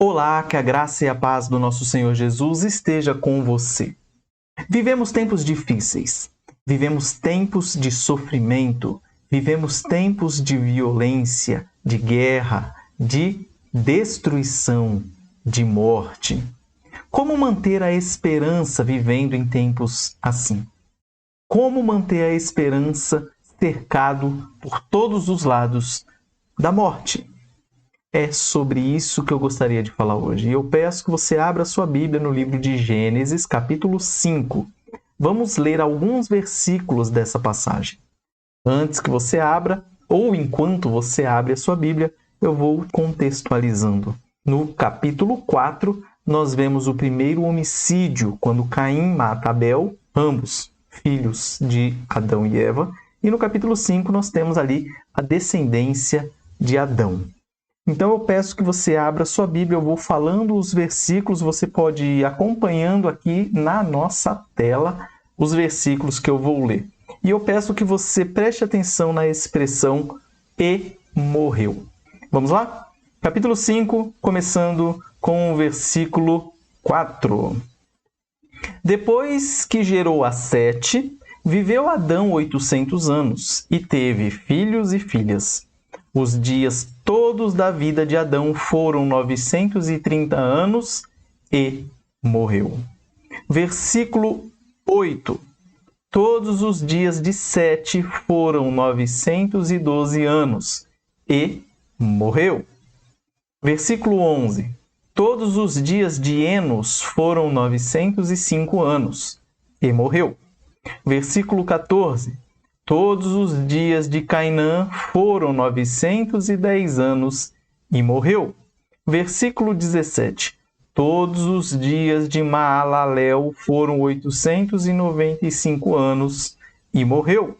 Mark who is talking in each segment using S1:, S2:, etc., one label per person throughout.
S1: Olá, que a graça e a paz do nosso Senhor Jesus esteja com você. Vivemos tempos difíceis, vivemos tempos de sofrimento, vivemos tempos de violência, de guerra, de destruição, de morte. Como manter a esperança vivendo em tempos assim? Como manter a esperança cercado por todos os lados da morte? É sobre isso que eu gostaria de falar hoje. E eu peço que você abra sua Bíblia no livro de Gênesis, capítulo 5. Vamos ler alguns versículos dessa passagem. Antes que você abra, ou enquanto você abre a sua Bíblia, eu vou contextualizando. No capítulo 4, nós vemos o primeiro homicídio, quando Caim mata Abel, ambos filhos de Adão e Eva. E no capítulo 5, nós temos ali a descendência de Adão. Então eu peço que você abra sua Bíblia, eu vou falando os versículos, você pode ir acompanhando aqui na nossa tela os versículos que eu vou ler. E eu peço que você preste atenção na expressão "e morreu". Vamos lá? Capítulo 5, começando com o versículo 4. Depois que gerou a Sete, viveu Adão 800 anos e teve filhos e filhas. Os dias todos da vida de Adão foram 930 anos e morreu. Versículo 8. Todos os dias de Sete foram 912 anos e morreu. Versículo 11. Todos os dias de Enos foram 905 anos e morreu. Versículo 14. Todos os dias de Cainã foram 910 anos e morreu. Versículo 17. Todos os dias de Maalalel foram 895 anos e morreu.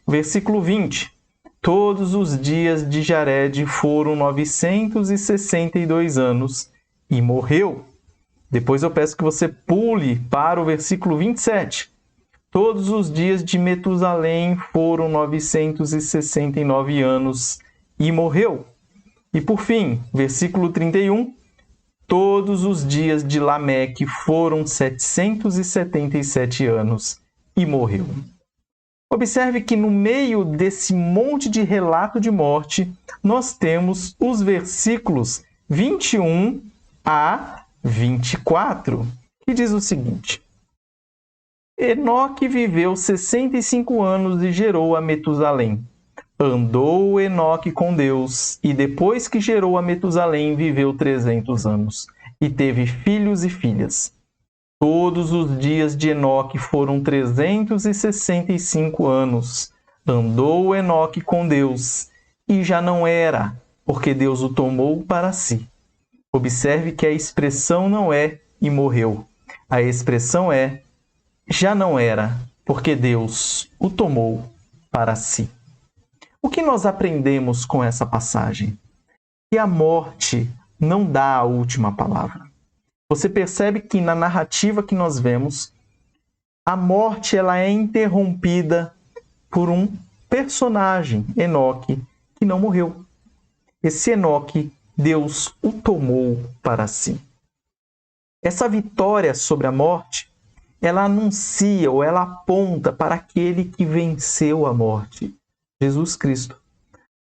S1: Versículo 20. Todos os dias de Jared foram 962 anos e morreu. Depois eu peço que você pule para o versículo 27. Todos os dias de Metusalém foram 969 anos e morreu. E por fim, versículo 31, todos os dias de Lameque foram 777 anos e morreu. Observe que no meio desse monte de relato de morte, nós temos os versículos 21 a 24, que diz o seguinte: Enoque viveu 65 anos e gerou a Metusalém. Andou Enoque com Deus, e depois que gerou a Metusalém, viveu 300 anos, e teve filhos e filhas. Todos os dias de Enoque foram 365 anos. Andou Enoque com Deus, e já não era, porque Deus o tomou para si. Observe que a expressão não é "e morreu". A expressão é "já não era, porque Deus o tomou para si". O que nós aprendemos com essa passagem? Que a morte não dá a última palavra. Você percebe que na narrativa que nós vemos, a morte ela é interrompida por um personagem, Enoque, que não morreu. Esse Enoque, Deus o tomou para si. Essa vitória sobre a morte, ela anuncia ou ela aponta para aquele que venceu a morte, Jesus Cristo.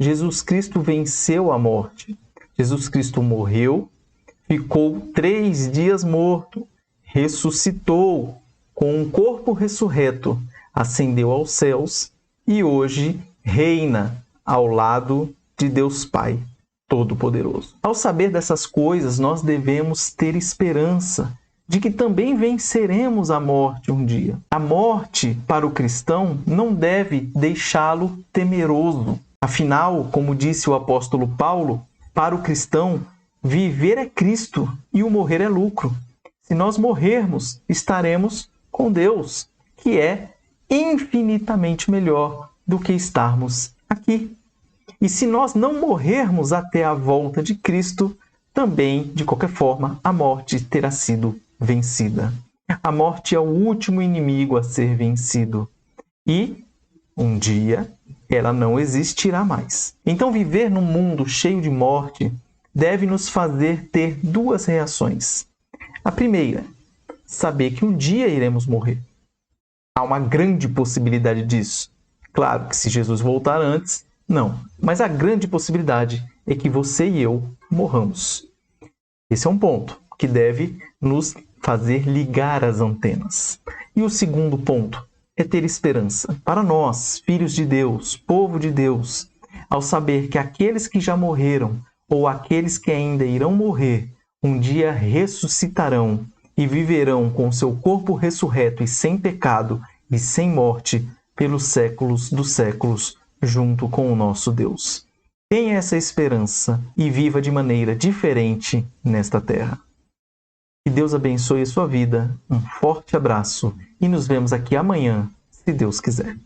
S1: Jesus Cristo venceu a morte. Jesus Cristo morreu, ficou 3 dias morto, ressuscitou com um corpo ressurreto, ascendeu aos céus e hoje reina ao lado de Deus Pai Todo-Poderoso. Ao saber dessas coisas, nós devemos ter esperança de que também venceremos a morte um dia. A morte, para o cristão, não deve deixá-lo temeroso. Afinal, como disse o apóstolo Paulo, para o cristão, viver é Cristo e o morrer é lucro. Se nós morrermos, estaremos com Deus, que é infinitamente melhor do que estarmos aqui. E se nós não morrermos até a volta de Cristo, também, de qualquer forma, a morte terá sido vencida. A morte é o último inimigo a ser vencido. E, um dia, ela não existirá mais. Então, viver num mundo cheio de morte deve nos fazer ter duas reações. A primeira, saber que um dia iremos morrer. Há uma grande possibilidade disso. Claro que se Jesus voltar antes, não. Mas a grande possibilidade é que você e eu morramos. Esse é um ponto que deve nos fazer ligar as antenas. E o segundo ponto é ter esperança. Para nós, filhos de Deus, povo de Deus, ao saber que aqueles que já morreram ou aqueles que ainda irão morrer, um dia ressuscitarão e viverão com seu corpo ressurreto e sem pecado e sem morte pelos séculos dos séculos, junto com o nosso Deus. Tenha essa esperança e viva de maneira diferente nesta terra. Que Deus abençoe a sua vida, um forte abraço e nos vemos aqui amanhã, se Deus quiser.